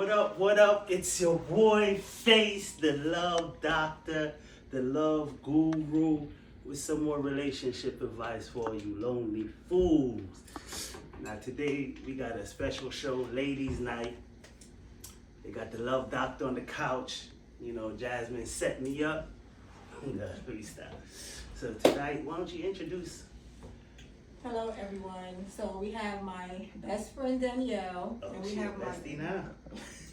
What up, what up? It's your boy Face, the love doctor, the love guru, with some more relationship advice for you lonely fools. Now today we got a special show, ladies night. They got the love doctor on the couch. You know, Jasmine set me up. Freestyle. So tonight, why don't you introduce? Hello everyone. So we have my best friend Danielle, Oh, and we she have a bestie now.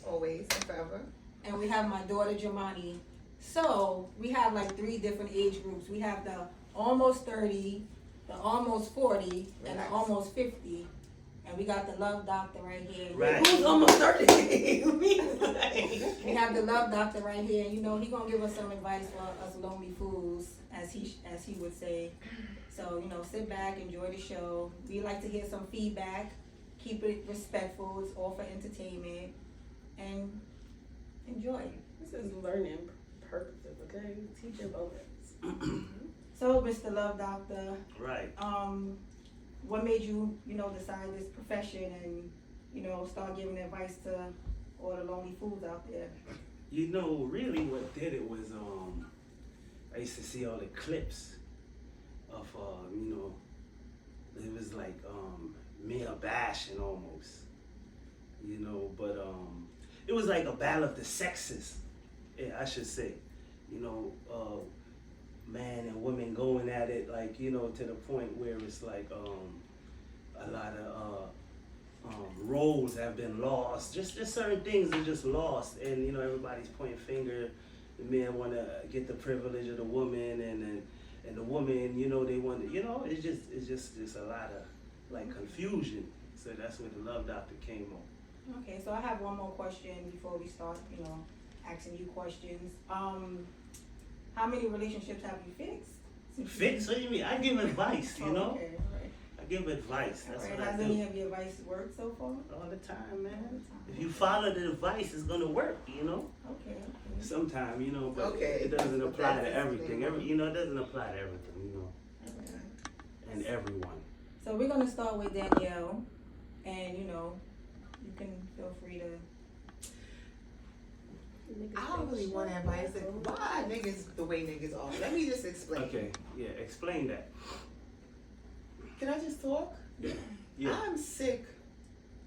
Always and forever. and we have my daughter Jamani. So we have like 3 different age groups. We have the almost 30, the almost 40, and the almost 50. And we got the love doctor right here. Right. Who's almost 30? We have the love doctor right here. You know, he gonna give us some advice for us lonely fools, as he would say. So, you know, sit back, enjoy the show. We like to hear some feedback. Keep it respectful. It's all for entertainment. And enjoy. This is learning purposes, okay? Teaching moments. So, Mr. Love Doctor, Right. what made you, decide this profession and, start giving advice to all the lonely fools out there? You know, really what did it was, I used to see all the clips of, it was like male bashing almost, but it was like a battle of the sexes, yeah, I should say, man and women going at it, like, to the point where it's like a lot of roles have been lost, just certain things are just lost, and everybody's pointing finger. The men want to get the privilege of the woman, and the woman, they want to, it's just a lot of like confusion. So that's where the love doctor came on. Okay, so I have one more question before we start, asking you questions. How many relationships have you fixed? Fix? What do you mean? I give advice, Okay, all right. I give advice. That's All right. what I Has do. any of your advice worked so far? All the time, man. All the time. If you follow the advice, it's gonna work, Okay. Sometimes, but Okay. it doesn't apply to That's everything. disclaimer. It doesn't apply to everything, Okay. and everyone. So we're gonna start with Danielle, and you can feel free to. I don't really want advice. Why niggas the way niggas are? Let me just explain. Okay, yeah, explain that. Can I just talk? Yeah. I'm sick.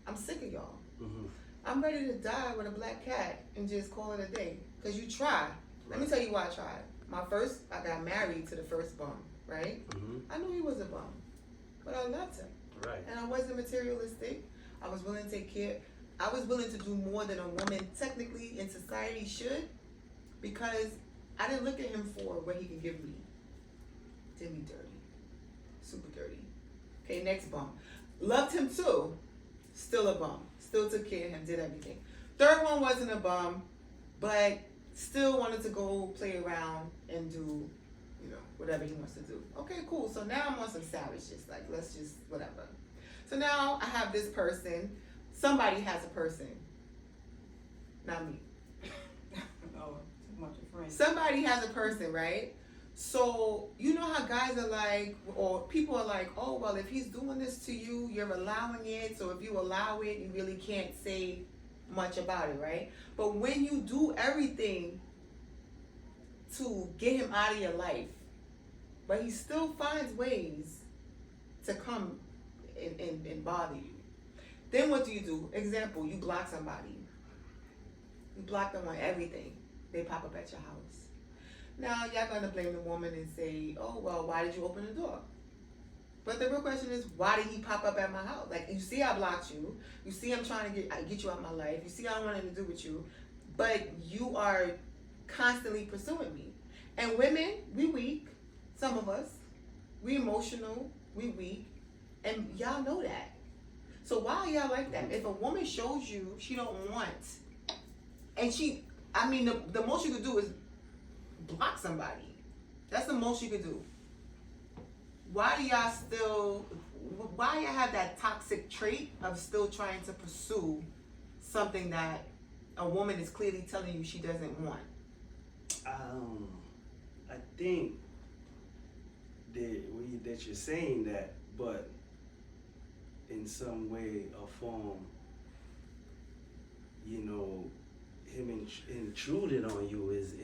I'm sick of y'all. Mm-hmm. I'm ready to die with a black cat and just call it a day. Cause you tried. Let me tell you why I tried. I got married to the first bum, right? Mm-hmm. I knew he was a bum, but I loved him. Right. And I wasn't materialistic. I was willing to take care. I was willing to do more than a woman technically in society should, because I didn't look at him for what he could give me. Did me dirty. Super dirty. Okay, next bum. Loved him too. Still a bum. Still took care of him, did everything. Third one wasn't a bum, but still wanted to go play around and do, whatever he wants to do. Okay, cool. So now I'm on some savage shit. Like, let's just, whatever. So now I have this person. Somebody has a person. Not me. Oh, too much of friends. Somebody has a person, right? So, you know how guys are like, or people are like, oh, well, if he's doing this to you, you're allowing it. So if you allow it, you really can't say much about it, right? But when you do everything to get him out of your life, but he still finds ways to come and bother you, then what do? Example, you block somebody. You block them on everything. They pop up at your house. Now, y'all gonna blame the woman and say, oh, well, why did you open the door? But the real question is, why did he pop up at my house? Like, you see I blocked you. You see I'm trying to get you out of my life. You see I don't want anything to do with you. But you are constantly pursuing me. And women, we weak. Some of us. We emotional. We weak. And y'all know that. So why are y'all like that? If a woman shows you she don't want, and the most you could do is block somebody. That's the most you could do. Why do y'all have that toxic trait of still trying to pursue something that a woman is clearly telling you she doesn't want? I think that you're saying that, but in some way or form, you know, him intruding on you is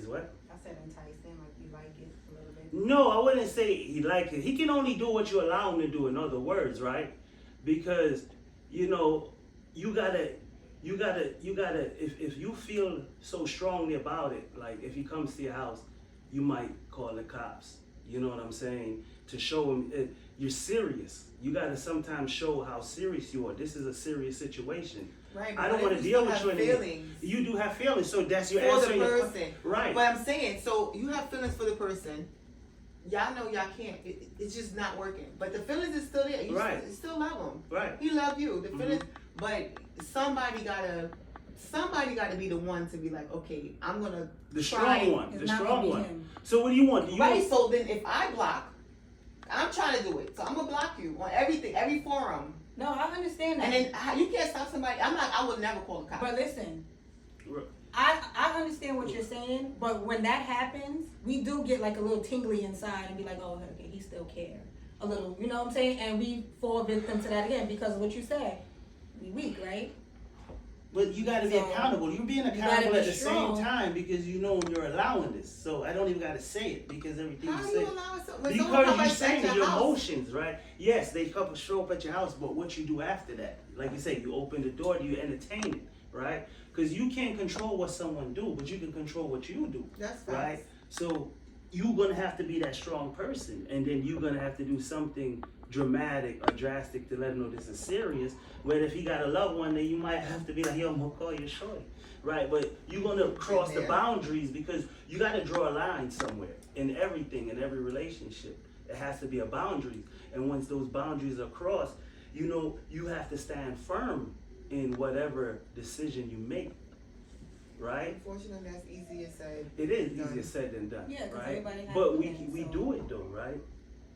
what? I said enticing, like you like it a little bit. No, I wouldn't say he like it. He can only do what you allow him to do, in other words, right? Because, you know, you gotta, if you feel so strongly about it, like if he comes to your house, you might call the cops. You know what I'm saying? To show him you're serious. You gotta sometimes show how serious you are. This is a serious situation. Right. I don't want to deal with you anymore. Feelings. You do have feelings, so that's your For answer. the person. Right. But I'm saying, so you have feelings for the person. Y'all know y'all can't. It's just not working. But the feelings is still there. You still love him. Right. He love you. The feelings. But somebody gotta be the one to be like, okay, I'm gonna The try. strong one. It's The not strong gonna be one. him. So what do you want? Do you Right. want- So then, if I block, I'm trying to do it. So I'm gonna block you on everything, every forum. No, I understand that. And then you can't stop somebody. I would never call the cops. But listen, Right. I understand what you're saying, but when that happens, we do get like a little tingly inside and be like, oh, okay, he still care. A little, you know what I'm saying? And we fall victim to that again because of what you said. We weak, right? But you got to be So, accountable. You're being gotta accountable be at the strong. same time because you know you're allowing this. So I don't even got to say it because everything How you do say. you allow something? When someone Because come you're at saying your house, emotions, right? Yes, they come show up at your house, but what you do after that? Like you say, you open the door, you entertain it, right? Because you can't control what someone do, but you can control what you do, That's facts. right? So you're gonna have to be that strong person, and then you're gonna have to do something dramatic or drastic to let him know this is serious. Where if he got a loved one, then you might have to be like, yo, I'm gonna call you shorty, right? But you're gonna cross the boundaries because you gotta draw a line somewhere in everything, in every relationship. It has to be a boundary, and once those boundaries are crossed, you know you have to stand firm in whatever decision you make, right? Unfortunately, that's easier said. It is than done. easier said than done, Yeah, 'cause right? everybody has But feelings, we so- do it though, right?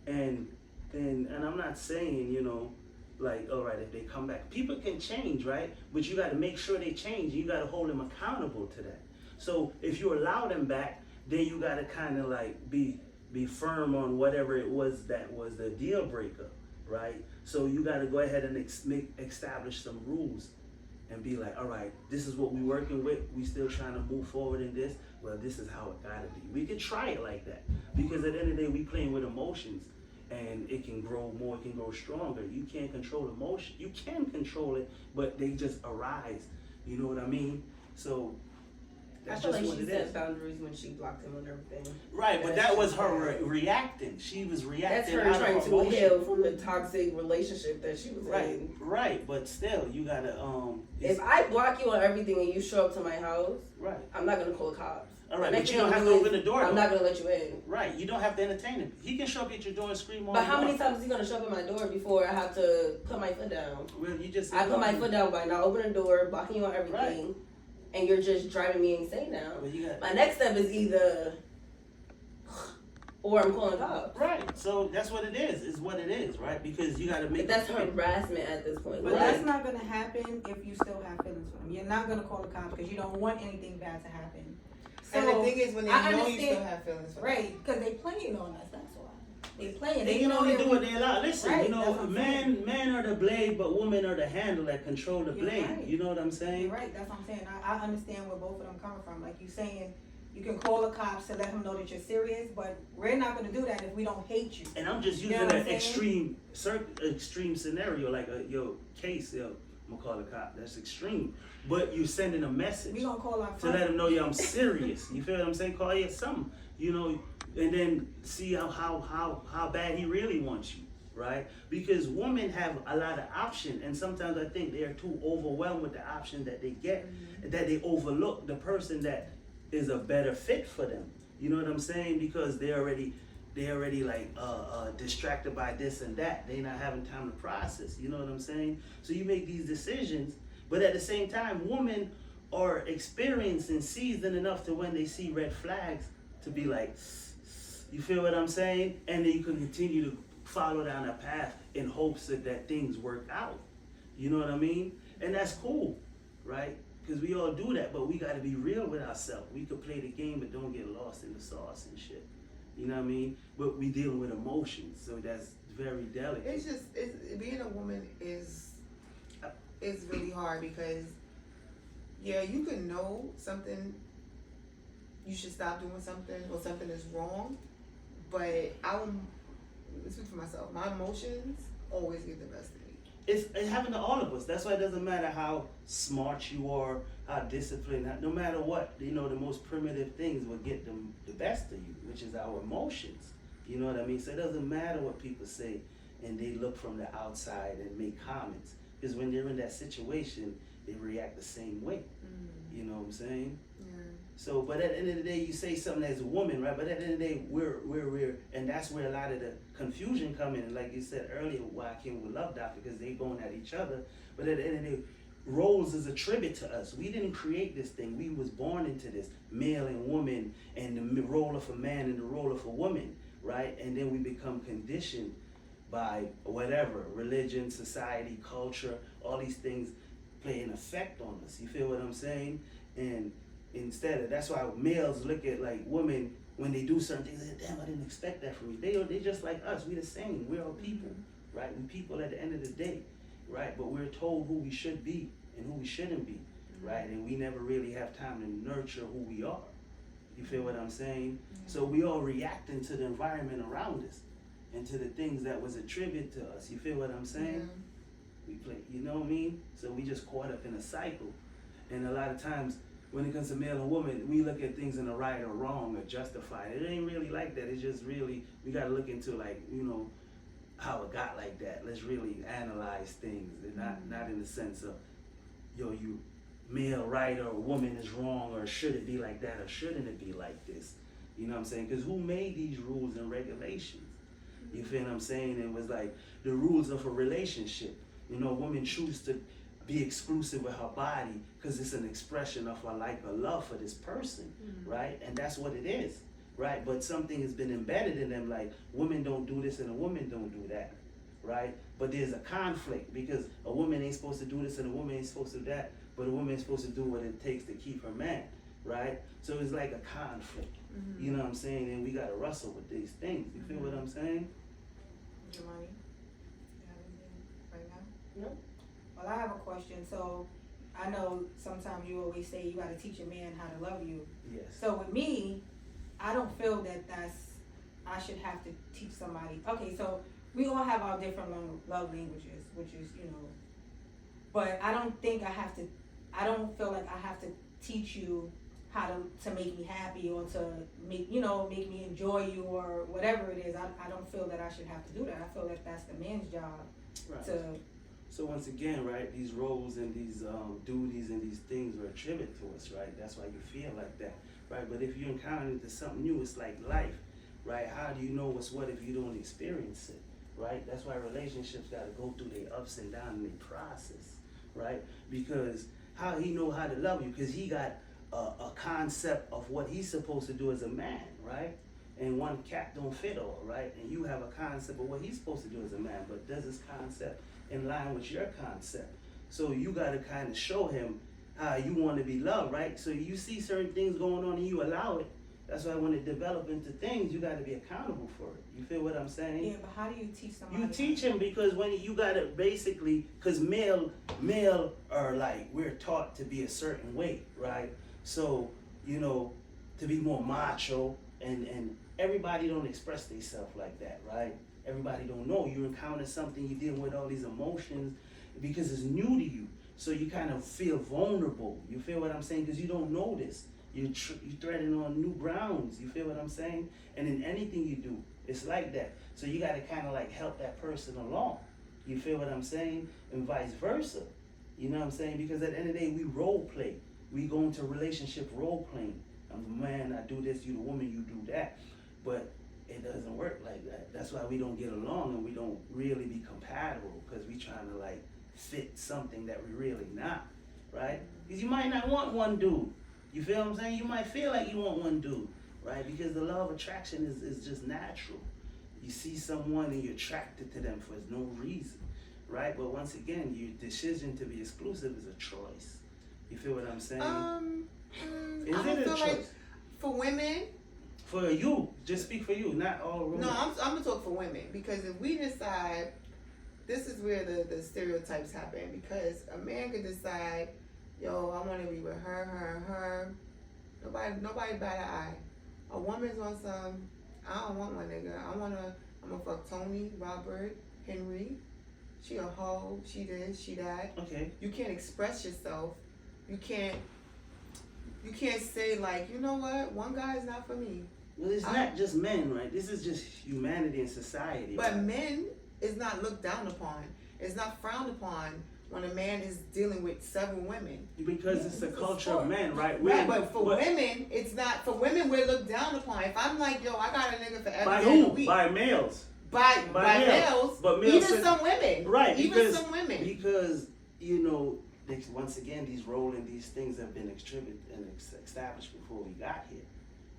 And I'm not saying, you know, like, all right, if they come back, people can change, right? But you got to make sure they change. You got to hold them accountable to that. So if you allow them back, then you got to kind of like be firm on whatever it was that was the deal breaker, right? So you got to go ahead and establish some rules and be like, all right, this is what we working with. We still trying to move forward in this. Well, this is how it got to be. We can try it like that because at the end of the day, we playing with emotions. And it can grow more, it can grow stronger. You can't control emotion. You can control it, but they just arise. You know what I mean? So I that's feel just like what she it set is. boundaries when she blocked him and everything. Right, but That's that was just her bad. reacting. She was That's reacting. her out of trying to emotion. heal from the toxic relationship that she was Right, in. right, but still, you gotta If I block you on everything and you show up to my house, right, I'm not gonna call the cops. all right, The but next you thing don't I'm have to gonna do open the is door. I'm though. not gonna let you in. Right, you don't have to entertain him. He can show up at your door and scream all But how he many wants. times is he gonna show up at my door before I have to put my foot down? Well, you just I put my foot down by not opening the door, blocking you on everything, and you're just driving me insane now. Well, you got My next step is either, or I'm calling cops. right. So that's what it is. Is what it is, right? Because you got to make. But that's a point. harassment at this point. But Right. that's not gonna happen if you still have feelings for him. You're not gonna call the cops because you don't want anything bad to happen. So, And the thing is, when they I know you understand- still have feelings for them. right, because they playing on us, that's why. They playing. They can know only that do what they allow. Listen, Right, you know, that's what I'm men are the blade, but women are the handle that control the You're blade. right. You know what I'm saying? You're right, that's what I'm saying. I understand where both of them coming from. Like you saying, you can call the cops to let them know that you're serious, but we're not gonna do that if we don't hate you. And I'm just You using know what an I'm saying? extreme scenario, like yo case. Yo, I'm gonna call the cop. That's extreme, but you're sending a message We gonna call our to friends. let them know, yo, I'm serious. You feel what I'm saying? Call you something, you know, and then see how bad he really wants you, right? Because women have a lot of option, and sometimes I think they are too overwhelmed with the option that they get, that they overlook the person that is a better fit for them. You know what I'm saying? Because they already like distracted by this and that. They not having time to process. You know what I'm saying? So you make these decisions, but at the same time, women are experienced and seasoned enough to when they see red flags to be like, you feel what I'm saying? And then you can continue to follow down that path in hopes that things work out. You know what I mean? And that's cool, right? Because we all do that, but we got to be real with ourselves. We could play the game, but don't get lost in the sauce and shit. You know what I mean? But we dealing with emotions, so that's very delicate. It's just being a woman is it's really hard because, yeah, you can know something, you should stop doing something or something is wrong, but let me speak for myself. My emotions always get the best of me. It happened to all of us. That's why it doesn't matter how smart you are, how disciplined, no matter what, you know, the most primitive things will get the best of you, which is our emotions. You know what I mean? So it doesn't matter what people say and they look from the outside and make comments. Because when they're in that situation, they react the same way. You know what I'm saying? Yeah. So, but at the end of the day, you say something as a woman, right? But at the end of the day, we're, and that's where a lot of the confusion come in. And like you said earlier, why I came with Love Doctor, because they going at each other. But at the end of the day, roles is a tribute to us. We didn't create this thing. We was born into this, male and woman, and the role of a man and the role of a woman, right? And then we become conditioned by whatever, religion, society, culture, all these things play an effect on us. You feel what I'm saying? And instead of, that's why males look at like women when they do certain things, they say, damn, I didn't expect that from you. They just like us. We the same. We're all people, right? We people at the end of the day, right? But we're told who we should be and who we shouldn't be, right? And we never really have time to nurture who we are. You feel what I'm saying? So we all reacting to the environment around us and to the things that was attributed to us. You feel what I'm saying? We play, you know what I mean? So we just caught up in a cycle. And a lot of times when it comes to male and woman, we look at things in a right or wrong or justified. It ain't really like that. It's just really, we gotta look into like, you know, how it got like that. Let's really analyze things, and not in the sense of, yo, you male right or woman is wrong, or should it be like that or shouldn't it be like this? You know what I'm saying? Because who made these rules and regulations? You feel what I'm saying? It was like the rules of a relationship. You know, women choose to be exclusive with her body because it's an expression of her like or love for this person, right? And that's what it is, right? But something has been embedded in them, like women don't do this and a woman don't do that, right? But there's a conflict because a woman ain't supposed to do this and a woman ain't supposed to do that, but a woman is supposed to do what it takes to keep her man, right? So it's like a conflict, you know what I'm saying? And we gotta wrestle with these things. You feel what I'm saying? Jamani, you have anything right now? No. Well, I have a question. So I know sometimes you always say you gotta teach a man how to love you. Yes. So with me, I don't feel that I should have to teach somebody. Okay, so we all have our different love languages, which is, you know, but I don't feel like I have to teach you how to make me happy or to make me enjoy you or whatever it is. I don't feel that I should have to do that. I feel like that's the man's job Right. to. So once again, right, these roles and these duties and these things are attributed to us, right? That's why you feel like that, right? But if you encounter into something new, it's like life, right? How do you know what's what if you don't experience it, right? That's why relationships got to go through their ups and downs and their process, right? Because how he know how to love you? Because he got a concept of what he's supposed to do as a man, right? And one cap don't fit all, right? And you have a concept of what he's supposed to do as a man, but does his concept in line with your concept? So you got to kind of show him how you want to be loved, right? So you see certain things going on and you allow it. That's why when it develops into things, you got to be accountable for it. You feel what I'm saying? Yeah, but how do you teach somebody? You teach him because when you got to basically, because male are like, we're taught to be a certain way, right? So, you know, to be more macho and everybody don't express themselves like that, right? Everybody don't know. You encounter something, you're dealing with all these emotions because it's new to you. So you kind of feel vulnerable. You feel what I'm saying? Because you don't know this. You're treading on new grounds. You feel what I'm saying? And in anything you do, it's like that. So you got to kind of like help that person along. You feel what I'm saying? And vice versa. You know what I'm saying? Because at the end of the day, we role play. We go into relationship role playing. I'm the man, I do this, you the woman, you do that. But it doesn't work like that. That's why we don't get along and we don't really be compatible because we trying to like fit something that we really not, right? Because you might not want one dude. You feel what I'm saying? You might feel like you want one dude, right? Because the law of attraction is just natural. You see someone and you're attracted to them for no reason, right? But once again, your decision to be exclusive is a choice. You feel what I'm saying? Is I it don't a feel choice? like for women. For you, just speak for you, not all women. No, I'm gonna talk for women because if we decide this is where the stereotypes happen, because a man could decide, yo, I want to be with her. Nobody bat an eye. A woman's on some, I don't want my nigga. I'm gonna fuck Tony, Robert, Henry. She a hoe. She this, she that. Okay. You can't express yourself. You can't say like, you know what, one guy is not for me. Well, it's not just men, right? This is just humanity and society. But right? men is not looked down upon. It's not frowned upon when a man is dealing with several women. Because it's the it's a culture sport. of men, right? But for women, it's not. For women, we're looked down upon. If I'm like, yo, I got a nigga for every By day of the who? week. By males. By males. But males even said- some women. Right. Even some women. Because, you know, once again, these roles and these things have been established before we got here.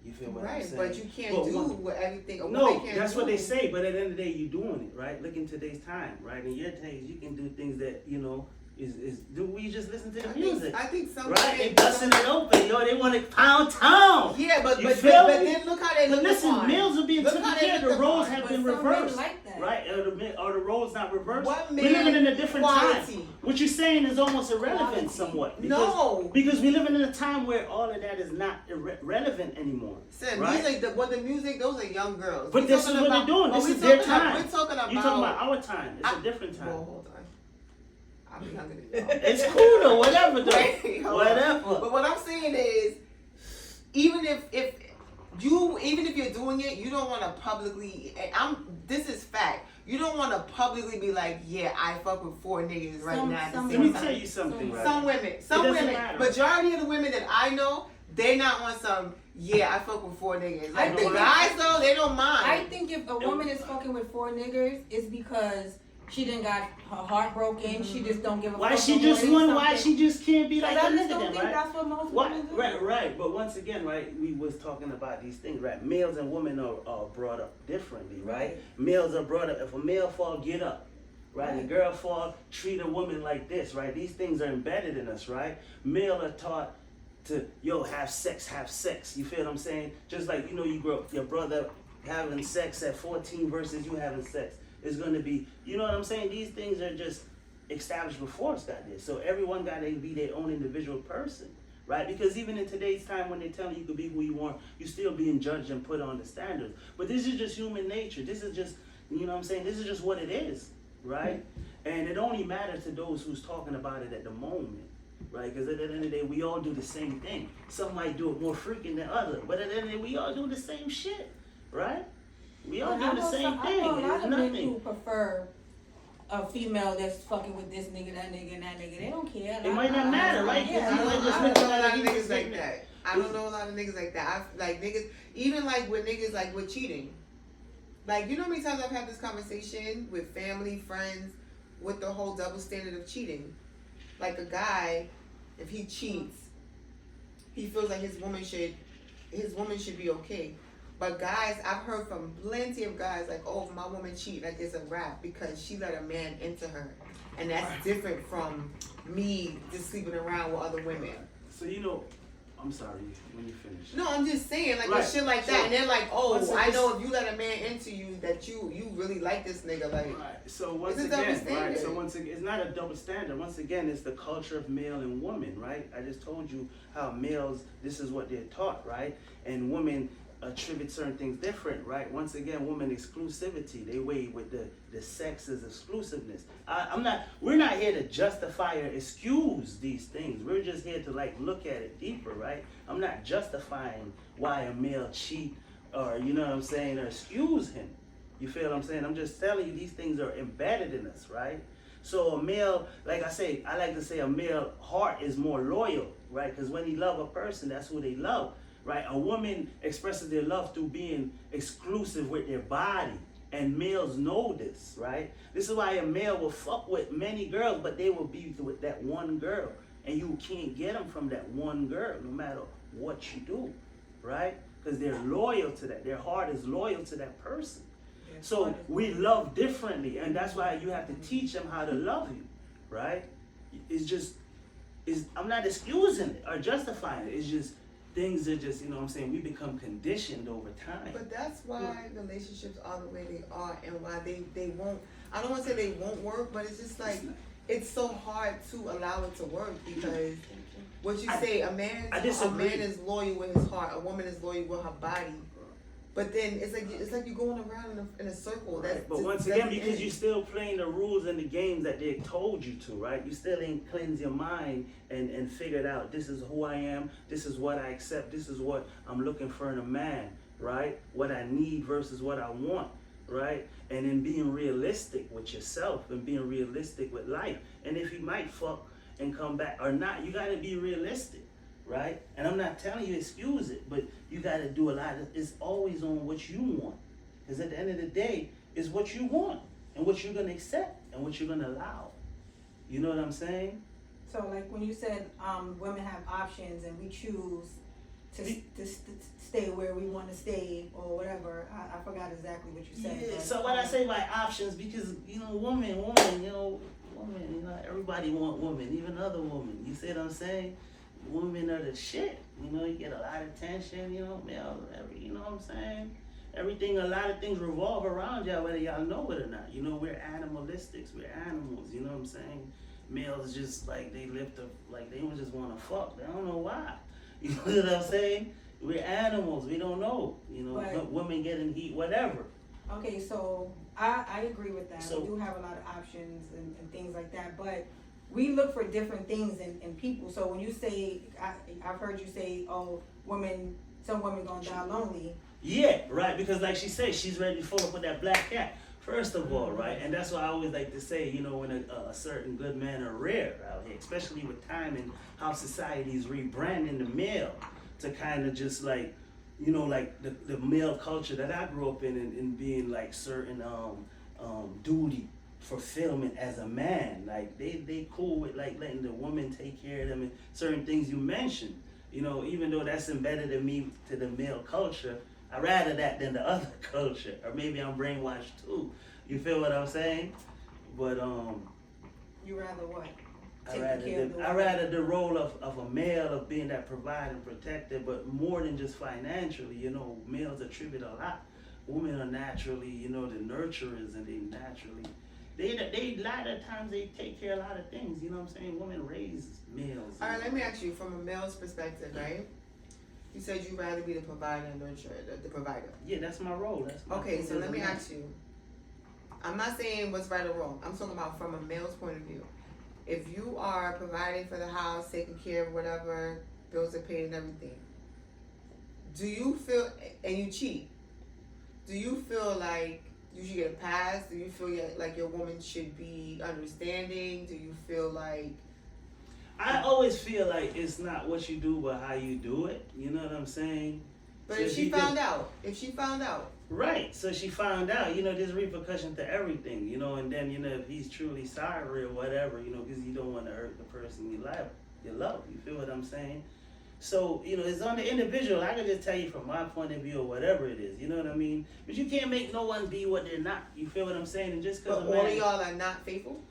You feel what I'm Right, saying? but you can't But do one- what everything. A No, woman can't that's do. what they say, but at the end of the day, you're doing it, right? Look in today's time, right? In your days, you can do things that, you know, we just listen to the music. I think some Right? They women- busting it open, yo, they want to pound town. Yeah, but You feel me? then look how they But look listen, upon. males are being Look taken how they care of. look The roles upon. have But been some men reversed. like that. Right? Are the roles not reversed? What We're living in a different quality? time. What you're saying is almost irrelevant Quality. somewhat. No. Because we're living in a time where all of that is not relevant anymore. Said right? music, the music, those are young girls. But We this is talking what about- they're doing. but This we is their talking about- time. We're talking about. You're talking about our time. It's a different time. Well, hold on. I'm younger than y'all. It's cool though, whatever though. Wait, hold on. Whatever. But what I'm saying is, even if you're doing it, you don't want to publicly. This is fact. You don't want to publicly be like, yeah, I fuck with 4 niggas right now. At the some same Let me time. tell you something, right? Some women, It doesn't matter. majority of the women that I know, they not on some. Yeah, I fuck with 4 niggas. I Like the think- guys though, they don't mind. I think if a woman is fucking with 4 niggers, it's because she done got her heart broken. She just don't give a Why fuck. she no just more. won? Why she just can't be like I that just don't then, think right? that's what most What? women do. Right. But once again, right, we was talking about these things, right? Males and women are brought up differently, right? Right. Males are brought up. If a male fall, get up, right? Right. A girl fall, treat a woman like this, right? These things are embedded in us, right? Male are taught to, yo, have sex. You feel what I'm saying? Just like, you know, you grow up, your brother having sex at 14 versus you having sex. It's going to be, you know what I'm saying? These things are just established before us got there. So everyone got to be their own individual person, right? Because even in today's time when they tell you could be who you want, you're still being judged and put on the standards. But this is just human nature. This is just, you know what I'm saying? This is just what it is, right? And it only matters to those who's talking about it at the moment, right? Because at the end of the day, we all do the same thing. Some might do it more freaking than others, but at the end of the day, we all do the same shit, right? We all But do the same thing. I know a lot It's of men nothing. who prefer a female that's fucking with this nigga, that nigga, and that nigga. They don't care. It might not matter, right? Yeah, I don't, might just I don't look know a at lot it of and niggas like just that. I don't know a lot of niggas like that. I like niggas, even like with niggas like with cheating. Like, you know how many times I've had this conversation with family, friends, with the whole double standard of cheating. Like a guy, if he cheats, he feels like his woman should be okay. But guys, I've heard from plenty of guys like, oh, if my woman cheat, like it's a wrap because she let a man into her. And that's different from me just sleeping around with other women. So, you know, I'm sorry when you finish. No, I'm just saying, like, Right. it's shit like that. So, And they're like, oh, once I it's- know if you let a man into you, that you really like this nigga. Like, Right. So once It's a double again, right? standard. So once again, it's not a double standard. Once again, it's the culture of male and woman, right? I just told you how males, this is what they're taught, right? And women attribute certain things different, right? Once again, woman exclusivity. They weigh with the sex's exclusiveness. We're not here to justify or excuse these things. We're just here to like look at it deeper, right? I'm not justifying why a male cheat or, you know what I'm saying, or excuse him. You feel what I'm saying? I'm just telling you these things are embedded in us, right? So a male, like I say, I like to say a male heart is more loyal, right? Because when he love a person, that's who they love, right? A woman expresses their love through being exclusive with their body. And males know this, right? This is why a male will fuck with many girls, but they will be with that one girl. And you can't get them from that one girl, no matter what you do, right? Because they're loyal to that. Their heart is loyal to that person. So we love differently, and that's why you have to teach them how to love you, right? I'm not excusing it or justifying it. It's just things are just, you know what I'm saying, we become conditioned over time. But that's why relationships are the way they are, and why they won't. I don't want to say they won't work, but it's just like it's so hard to allow it to work because what you say, a man is loyal with his heart, a woman is loyal with her body. But then it's like you're going around in a circle. Right. But once again, because you're still playing the rules and the games that they told you to, right? You still ain't cleansed your mind and figured out this is who I am, this is what I accept, this is what I'm looking for in a man, right? What I need versus what I want, right? And then being realistic with yourself and being realistic with life. And if you might fuck and come back or not, you gotta be realistic. Right? And I'm not telling you excuse it, but you got to do a lot of, it's always on what you want. Because at the end of the day, it's what you want and what you're going to accept and what you're going to allow. You know what I'm saying? So like when you said women have options and we choose to stay where we want to stay or whatever, I forgot exactly what you said. Yeah, so what I say by options, because, you know, woman, everybody want women, even other women. You see what I'm saying? Women are the shit, you know, you get a lot of attention, you know, male, you know what I'm saying? Everything, a lot of things revolve around y'all, whether y'all know it or not. You know, we're animalistics, we're animals, you know what I'm saying? Males just, like, they just want to fuck, they don't know why. You know what I'm saying? We're animals, we don't know, you know, but women getting heat, whatever. Okay, so I agree with that. So, we do have a lot of options and things like that, but we look for different things in people. So when you say, I've heard you say, oh, some women gonna die lonely. Yeah, right, because like she said, she's ready to fall up with that black cat. First of all, right, and that's why I always like to say, you know, when a certain good man are rare out here, especially with time and how society is rebranding the male to kind of just like, you know, like the male culture that I grew up in being like certain duty fulfillment as a man. Like they cool with like letting the woman take care of them and certain things you mentioned. You know, even though that's embedded in me to the male culture, I'd rather that than the other culture. Or maybe I'm brainwashed too. You feel what I'm saying? But you rather what? I rather the role of a male of being that provider and protector, but more than just financially. You know, males attribute a lot. Women are naturally, you know, the nurturers, and they naturally they a lot of times they take care of a lot of things. You know what I'm saying? Women raise males. All right, let me ask you from a male's perspective, right? You said you'd rather be the provider and nurturer, the provider. Yeah, that's my role. That's my okay. role. So let me ask you. I'm not saying what's right or wrong. I'm talking about from a male's point of view. If you are providing for the house, taking care of whatever, bills are paid and everything, do you feel, and you cheat, do you feel like you should get a pass? Do you feel like your woman should be understanding? Do you feel like... I always feel like it's not what you do, but how you do it. You know what I'm saying? But so if she found out, right, so she found out, you know, there's repercussion to everything, you know, and then, you know, if he's truly sorry or whatever, you know, because you don't want to hurt the person you love, you feel what I'm saying? So, you know, it's on the individual. I can just tell you from my point of view or whatever it is, you know what I mean? But you can't make no one be what they're not, you feel what I'm saying? And just because all of y'all are not faithful?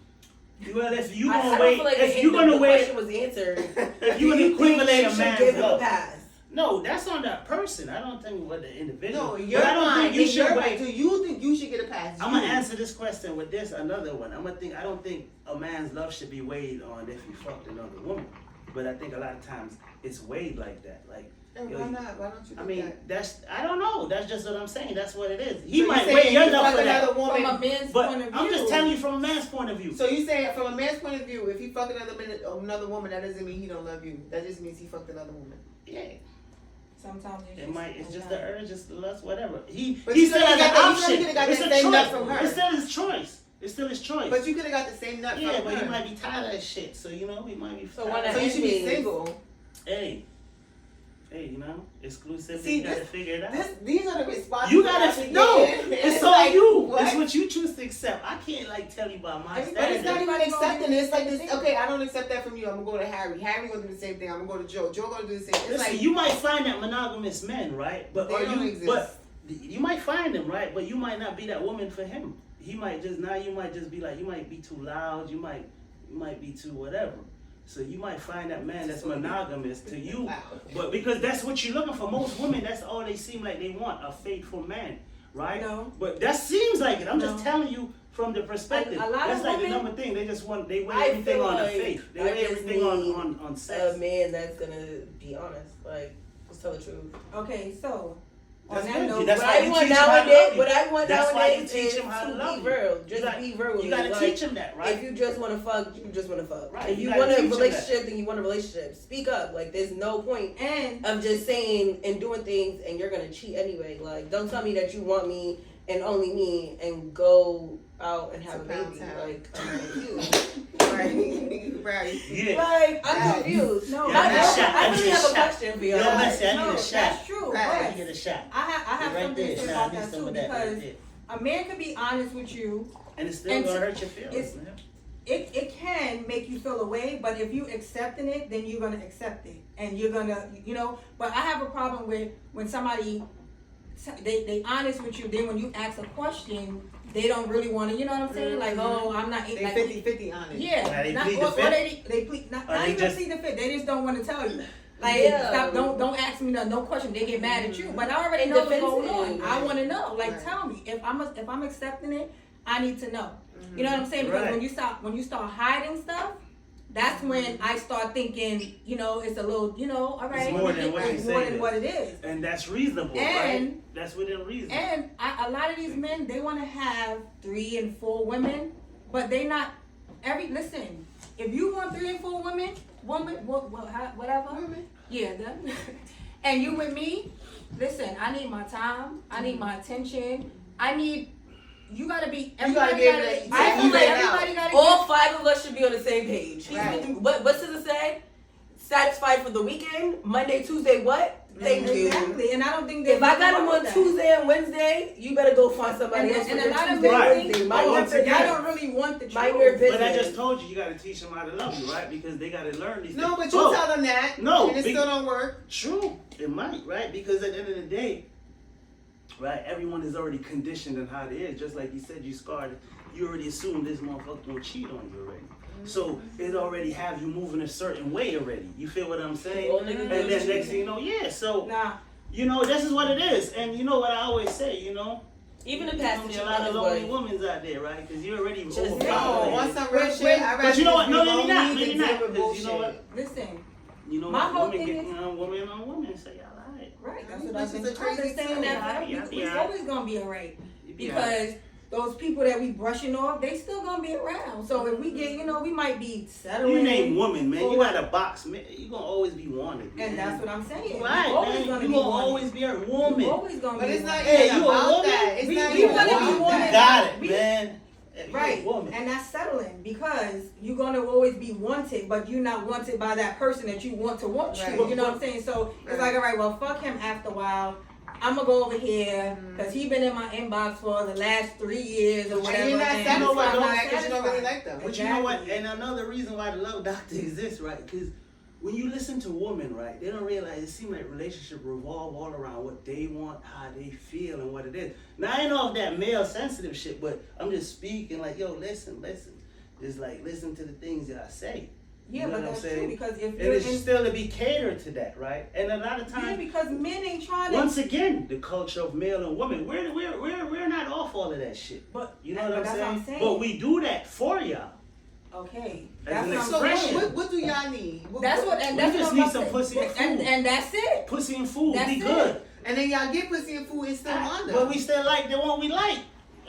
Well, if you I gonna don't wait, feel like if you're gonna the wait, question was answered. if you gonna equivalent a man's give him a love. pass. No, that's on that person. I don't think what the individual. No, you're I don't think you should wait. Do you think you should get a pass? I'm gonna answer this question with another one. I don't think a man's love should be weighed on if he fucked another woman. But I think a lot of times it's weighed like that. Like, and why not? Why don't you do that? I don't know. That's just what I'm saying. That's what it is. So He might weigh your love for that. From a man's But point of view. I'm just telling you from a man's point of view. So you say from a man's point of view, if he fucked another woman, that doesn't mean he don't love you. That just means he fucked another woman. Yeah. Sometimes It's just the urge, just the lust, whatever. He But still has an option. It's It's a choice. from her. It's still his choice. It's still his choice. But you could have got the same nut yeah, from but her. he might be tired of that shit. So you know, he might be. So tired why of not So you should be ending? single. Hey, you know, exclusivity. See, you gotta figure it out. These are the responses. You gotta no. It's all like, you. what? It's what you choose to accept. I can't like tell you about my But standards. it's not even accepting it. It's like this. Okay, I don't accept that from you. I'm gonna go to Harry. Harry gonna do the same thing. I'm gonna go to Joe. Joe gonna do the same thing. It's Listen, like you might find that monogamous men, right? But they are don't you? exist. But you might find them, right? But you might not be that woman for him. He might just be like, you might be too loud. You might be too whatever. So you might find that man that's monogamous to you, Wow. but because that's what you're looking for. Most women, that's all they seem like they want, a faithful man, right? No. But that seems like it. I'm just No. telling you from the perspective. A lot That's of like women- the number thing. They just want, they weigh I everything feel on the like faith. They I weigh just everything need on sex. a man that's gonna be honest, like just tell the truth. Okay, so on That's that good. note, That's What why I you want teach him how to nowadays, love you. what I want That's why you nowadays teach is him how to love be you. real. Just You got- be real with You me. gotta Like, teach him that, right? If you just want to fuck, you just want to fuck. Right, If you you gotta want a teach him that. relationship, then you want a relationship. Speak up. Like, there's no point and of just saying and doing things and you're gonna cheat anyway. Like, don't tell me that you want me and only me and go out and have a It's a pound baby. town. Like, I'm confused. Right. Yeah. Like, I'm Right. confused. No, Yeah, I, need a shot. I I need really a have a shot. question for Yo, y'all. Messi, I need no, a shot. that's true. Right. I But get a shot. I have Right something there. to say Nah, I about need that some too of that because right there. a man can be honest with you. And it's still and gonna to- hurt your feelings, it's- man. It can make you feel away, but if you accepting it, then you're gonna accept it, and you're gonna, you know. But I have a problem with when somebody they honest with you, then when you ask a question, they don't really want to, you know what I'm saying? Like, oh, I'm not They like, 50-50 on it. yeah, Now they not, plead or, the fifth? or they plead not, Or not they even just- plead the fifth. They just don't want to tell you. Like, Yeah. stop, don't ask me no question. They get mad at you, but I already And know what's going on. defensive. I want to know. Like, Right. tell me if I'm accepting it. I need to know. You know what I'm saying? Because Right. when you start hiding stuff, that's when I start thinking, you know, it's a little, you know, all right, more than what you it's say more it than is. what it is. And that's reasonable, right? And- That's within reason. And a lot of these men, they want to have 3 and 4 women, but they not listen. If you want 3 and 4 women, whatever, yeah, that, and you with me, listen. I need my time. I need my attention. You gotta be. You gotta Everybody be able gotta. to I feel even like it out. everybody gotta. All 5 of us should be on the same page. Right. What does it say? Satisfied for the weekend? Monday, Tuesday, what? Thank you. Exactly, and I don't think If I got them them on Tuesday and Wednesday, you better go find somebody else. and for a lot of Tuesday men and Right. think, Wednesday. But Mind once your I again- don't really want the Mind your truth. business. But I just told you, you gotta teach them how to love you, right? Because they gotta learn these No, things. but you Oh, tell them that. No, And it be- still don't work. True, it might, right? Because at the end of the day, right, everyone is already conditioned on how it is. Just like you said, you scarred. You already assume this motherfucker gonna cheat on you already. So it already have you moving a certain way already. You feel what I'm saying? All niggas And do then is next cheat. thing you know, yeah. So Nah, you know, this is what it is. And you know what I always say, you know, Even the there's past gonna be that a you lot of lonely like, women out there, right? Because you're already Just overpowered. No, saying. on some real But- shit, I'd but rather you know what? just No, be maybe not. lonely Maybe than not. deal with 'Cause you know bullshit. what? listen. You know My what? whole Women thing get is- women on women. So y'all alright. Right, that's These what I've bitches been are crazy saying too. that Yeah, we yeah. always gonna be alright. You be alright. Because those people that we brushing off, they still gonna be around. So if we get, you know, we might be settling. You name woman, man. Or You what? got a box, man. You gonna always be wanted, man. And that's what I'm saying. Right, we always man. gonna You be gonna wanted. always be a We woman. always gonna But be it's not wanted. Hey, even you a about woman? that. It's We- not we even wanna be about wanted. that. Got it, We- man. You a Right, woman. and that's settling because you're gonna always be wanted, but you're not wanted by that person that you want to want you. Right. You know what I'm saying? So it's Right. like, all right, well, fuck him after a while. I'm gonna go over here Mm-hmm. because he been in my inbox for the last 3 years or whatever. And you're not and satisfied know what, with don't that because you don't really satisfied. like them. But you know what? Exactly. And another reason why the love doctor exists, right? Because when you listen to women, right, they don't realize it seems like relationship revolve all around what they want, how they feel, and what it is. Now I ain't off that male sensitive shit, but I'm just speaking like, yo, listen. Just like listen to the things that I say. Yeah, You know but what I'm that's saying? true because if And you're it's in, still to be catered to that, right? And a lot of yeah, times, because men ain't trying to. once again, the culture of male and woman, we're not off all of that shit. But You know what I'm that's saying? what I'm saying. But we do that for y'all. Okay, As that's an what I'm So expression. saying. what do y'all need? That's what, and We that's just what need I'm some saying. pussy and food. And that's it. Pussy and food, That's be it. good. And then y'all get pussy and food and still want them. But we still like the one we like,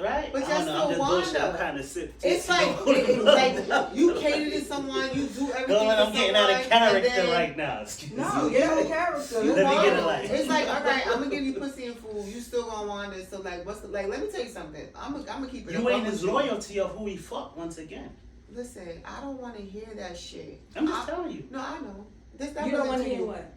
right? But I y'all don't know, I'm still just want bullshit. I'm them. kind of sick. It's like you cater to someone, you do everything No, for I'm getting out of someone, character and then right now. Excuse No, me. get out of character. You Let me want get it it. like- It's like, all right, I'm gonna give you pussy and food. You still gonna want it. So like, what's the like? Let me tell you something. I'm gonna keep it. You a ain't buck his with you. loyalty of who he fucked once again. Listen, I don't want to hear that shit. I'm just telling you. No, I know. That You don't want wasn't to to hear you. what?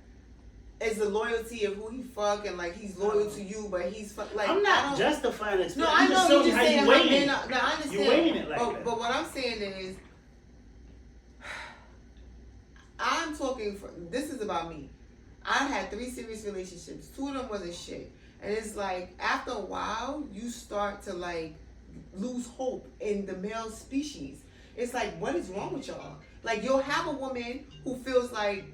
It's the loyalty of who he fuck and like he's loyal to you, but he's like. I'm I not don't- justifying this. No, I'm I know showing you just how saying you how weighing men it. are. No, I understand. You weighing it like that. But what I'm saying is, I'm talking for. This is about me. I had 3 serious relationships. 2 of them wasn't shit, and it's like after a while you start to like lose hope in the male species. It's like, what is wrong with y'all? Like, you'll have a woman who feels like,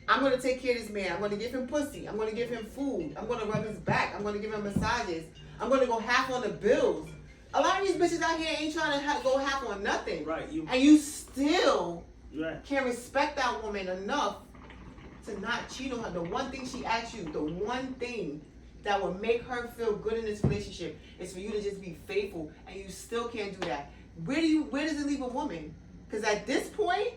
I'm gonna take care of this man. I'm gonna give him pussy. I'm gonna give him food. I'm gonna rub his back. I'm gonna give him massages. I'm gonna go half on the bills. A lot of these bitches out here ain't trying to go half on nothing. Right. And you still Right. can't respect that woman enough to not cheat on her. The one thing she asked you, the one thing that would make her feel good in this relationship is for you to just be faithful, and you still can't do that. Where does it leave a woman? Because at this point,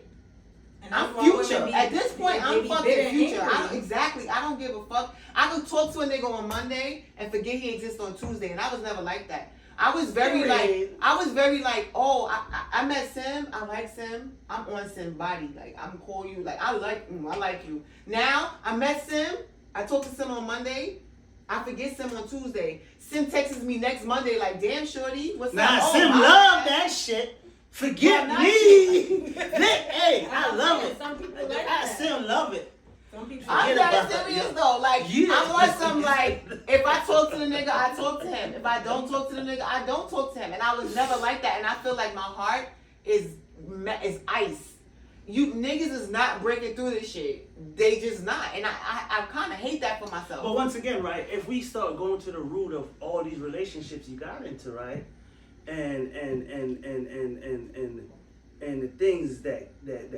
And I'm that's why women future. be- At this point, they I'm be fucking bitter and future. angry. I don't give a fuck. I could talk to a nigga on Monday and forget he exists on Tuesday, and I was never like that. I was very like, oh, I met Sim. I like Sim. I'm on Sim body. Like, I'm call you. Like, I like you. Now I met Sim. I talked to Sim on Monday. I forget Sim on Tuesday. Sim texts me next Monday like, damn shorty, what's up? Nah, Oh, Sim my love bad. that shit. Forget Well, not me. Hey, I I'm love saying, it. some people like I that. still love it. Some people I'm Forget not about serious that, yeah. though. Like, Yeah. I want some, like, if I talk to the nigga, I talk to him. If I don't talk to the nigga, I don't talk to him. And I was never like that. And I feel like my heart is ice. You niggas is not breaking through this shit. They just not. And I kind of hate that for myself. But once again, right, if we start going to the root of all these relationships you got into, right, and the things that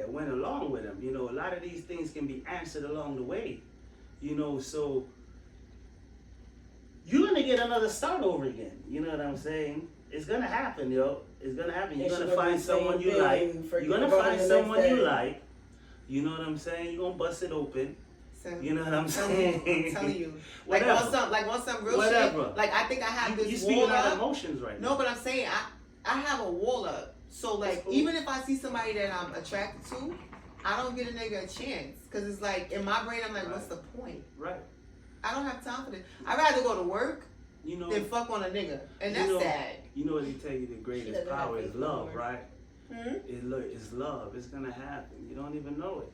went along with them, you know, a lot of these things can be answered along the way, you know, so you're gonna get another start over again. You know what I'm saying? It's gonna happen, yo. It's gonna happen. You're And gonna she find gonna do the someone same you thing like. and forget You're gonna about find it the next someone you day. like. You know what I'm saying? You're gonna bust it open. Sim, You know what I'm I'm saying? telling you. Whatever. Like on some real Whatever. shit. Like, I think I have You this speaking wall out up. emotions right now. No, but I'm saying I have a wall up. So, like, cool. even if I see somebody that I'm attracted to, I don't give a nigga a chance. Because it's like, in my brain, I'm like, what's the point? Right. I don't have time for this. I'd rather go to work You know. than fuck on a nigga. And You that's know- sad. You know what they tell you? The She greatest doesn't have power is faith in love, her. right? Hmm? It's love. It's gonna happen. You don't even know it.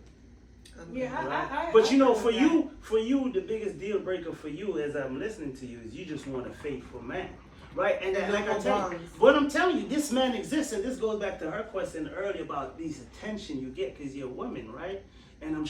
Yeah, Right? But you know, for agree with you, the biggest deal breaker for you, as I'm listening to you, is you just want a faithful man, right? And And like I no tell you, bonds. but I'm telling you, this man exists, and this goes back to her question earlier about these attention you get because you're a woman, right? And I'm